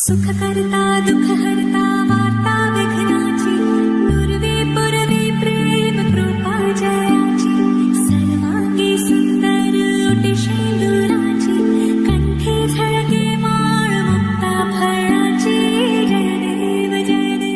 सुख करता दुःख हरता वार्ता विघ्नाची पूर्वी पूर्वी प्रेम कृपा जयाची सर्वांगी सुंदर ओटी शेंदुराची कंठी झळके माळ मुक्ता फळाची जय देव जय देव.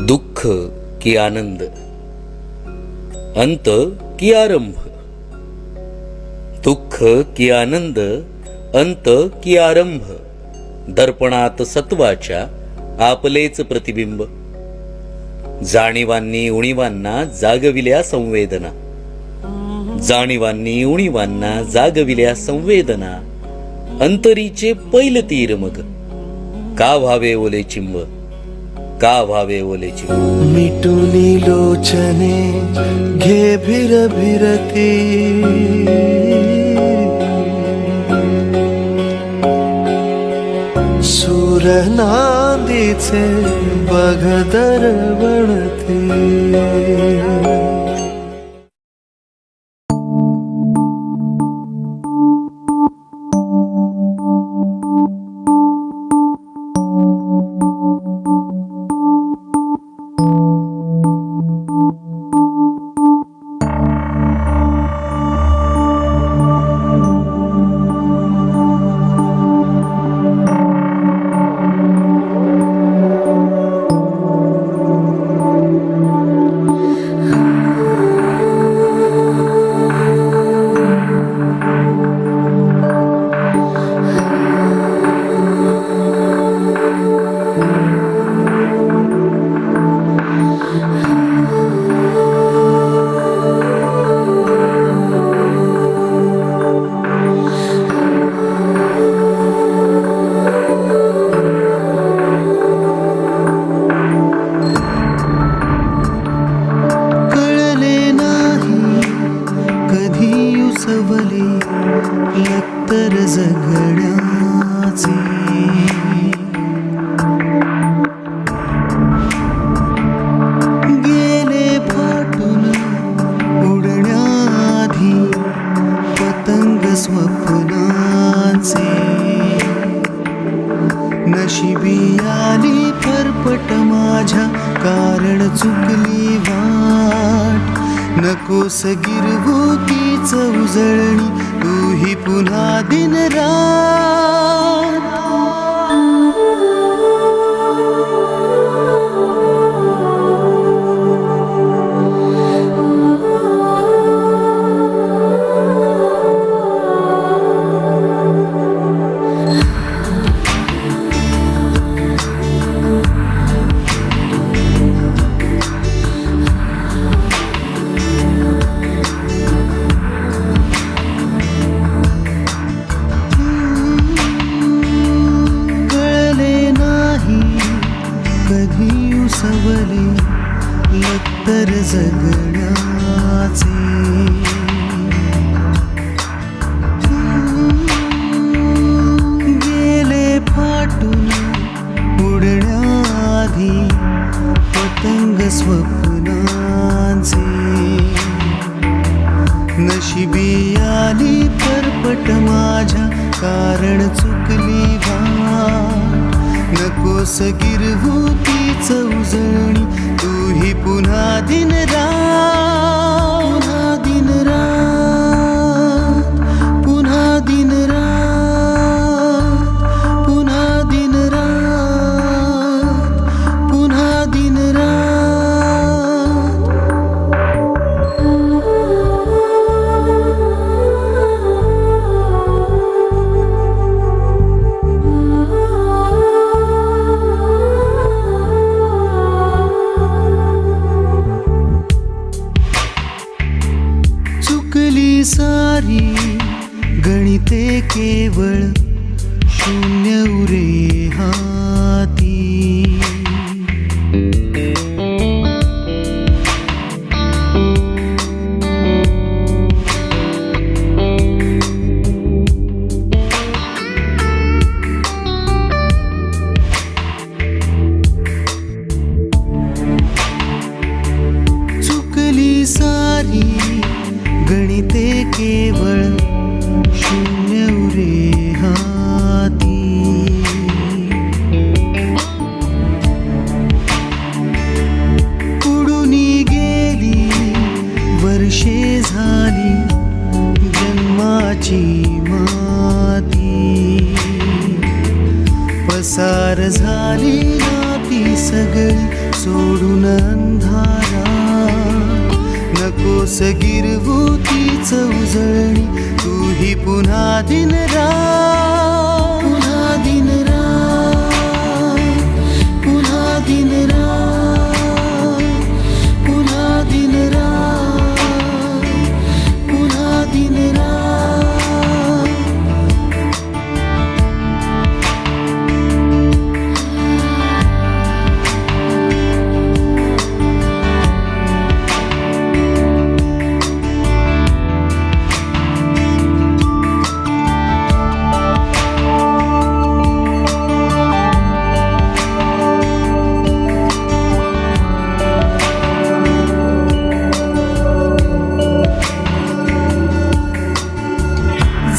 दुःख की आनंद, अंत की आरंभ. दुःख की आनंद, अंत की आरंभ. दर्पणात सत्वाच्या आपलेच प्रतिबिंब. जाणीवांनी उणीवांना जागविल्या संवेदना. जाणीवांनी उणीवांना जागविल्या संवेदना. अंतरीचे पैल तीर मग का व्हावे ओले चिंब, का व्हावे ओले चिंब. मिटुनी लोचने घे भिर भिरती सूर नांदीचे बघ दरवळती. लत्तर जगण्याचे गेले फाटून उडण्याआधी पतंग स्वप्नाचे. नशिबी आली फरफट माझ्या कारण चुकली वाट. नकोस गिरवू तीच उजळणी तूही पुन्हा दिन रात. सवले लत्तर जगण्याचे. गेले फाटून उडण्याआधी पतंग स्वप्नाचे. नशिबी आली फरफट माझ्या कारण चुकली वाट. नकोस गिरवू तीच उजळणी तूही पुन्हा दिन रात. पुन्हा दिन रात, पुन्हा दिन रात, पुन्हा दिन रात, पुन्हा दिन रात. चुकली सारी गणिते केवळ शून्य उरे हाती. चुकली सारी गणिते केवळ शून्य उरे हाती. उडूनी गेली वर्षे झाली जन्माची माती. पसार झाली नाती सगळी सोडून अंधारा. नकोस गिरवू तीच उजळणी तूही पुन्हा दिन रात. पुन्हा दिन रात, पुन्हा दिन रात, पुन्हा दिन रात, पुन्हा दिन रात.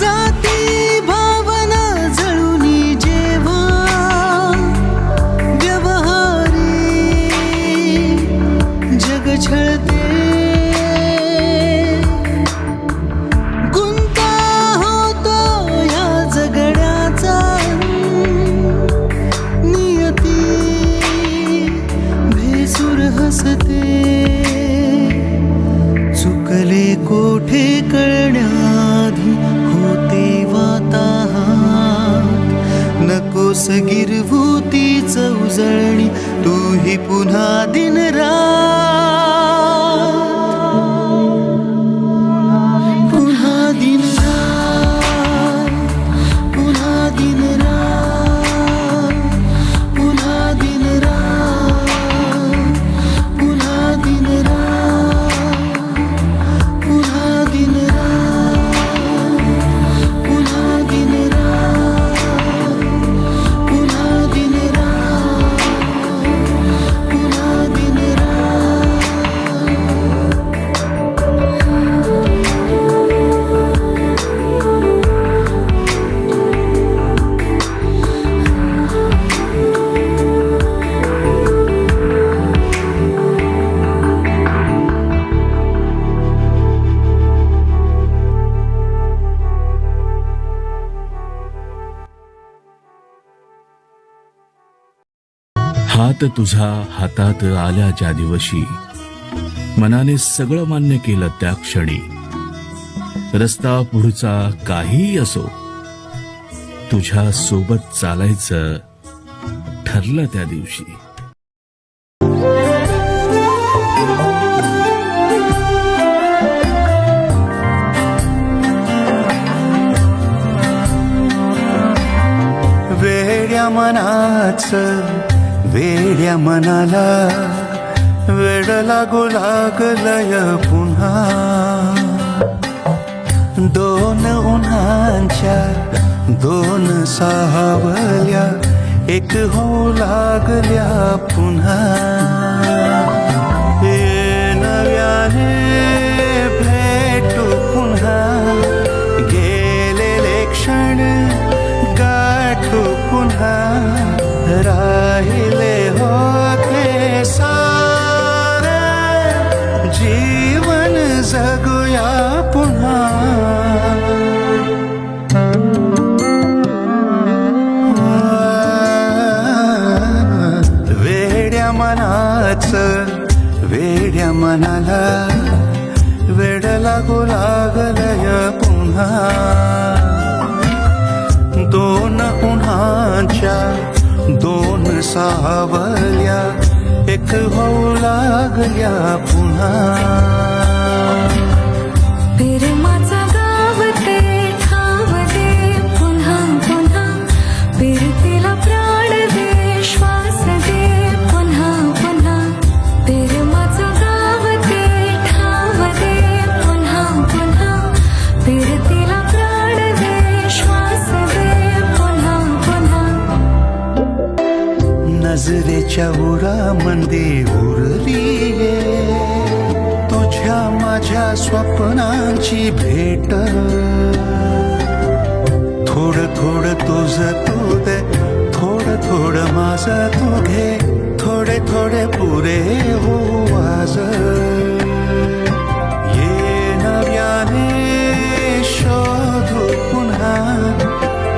जाती भावना जळूनी जेव्हा व्यवहारी जग छळते. गुंता होतो या जगण्याचा नियती भेसूर हसते. चुकले कोठे कळण्याआधी होते वाताहात. नकोस गिरवू तीच उजळणी तूही पुन्हा दिन रात. पुन्हा दिन रात, पुन्हा दिन रात, पुन्हा दिन रात, पुन्हा दिन रात, पुन्हा दिन रात, पुन्हा दिन रात, पुन्हा दिन रात, पुन्हा दिन रात. हात तुझा हातात आल्या ज्या दिवशी मनाने सगळं मान्य केलं त्या क्षणी. रस्ता पुढचा काहीही असो तुझ्या सोबत चालायचं ठरलं त्या दिवशी. वेड्या मनाचं वेड्या मनाला वेड लागू लागलय पुन्हा. दोन उन्हांच्या दोन सावल्या एक होऊ लागल्या पुन्हा. हे नव्याने भेटू पुन्हा. गेलेले क्षण गाठू पुन्हा. राहिले होते सारे जीवन जगूया पुन्हा. वेड्या मनाचं वेड्या मनाला वेड लागू लागलय पुन्हा. दोन उन्हाच्या दोन सावल्या एक होऊ लागल्या पुन्हा. फिर प्रेमाच्या उरामंदी उरलीये तुझ्या माझ्या स्वप्नांची भेट थोडं थोडं तुझं तू दे थोडं थोडं माझं तू घे थोडे थोडे पुरे हो आज ये नव्याने शोधू पुन्हा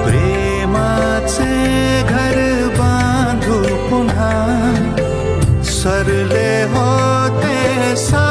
प्रेमाचे घर बांधू पुन्हा सरले होते सा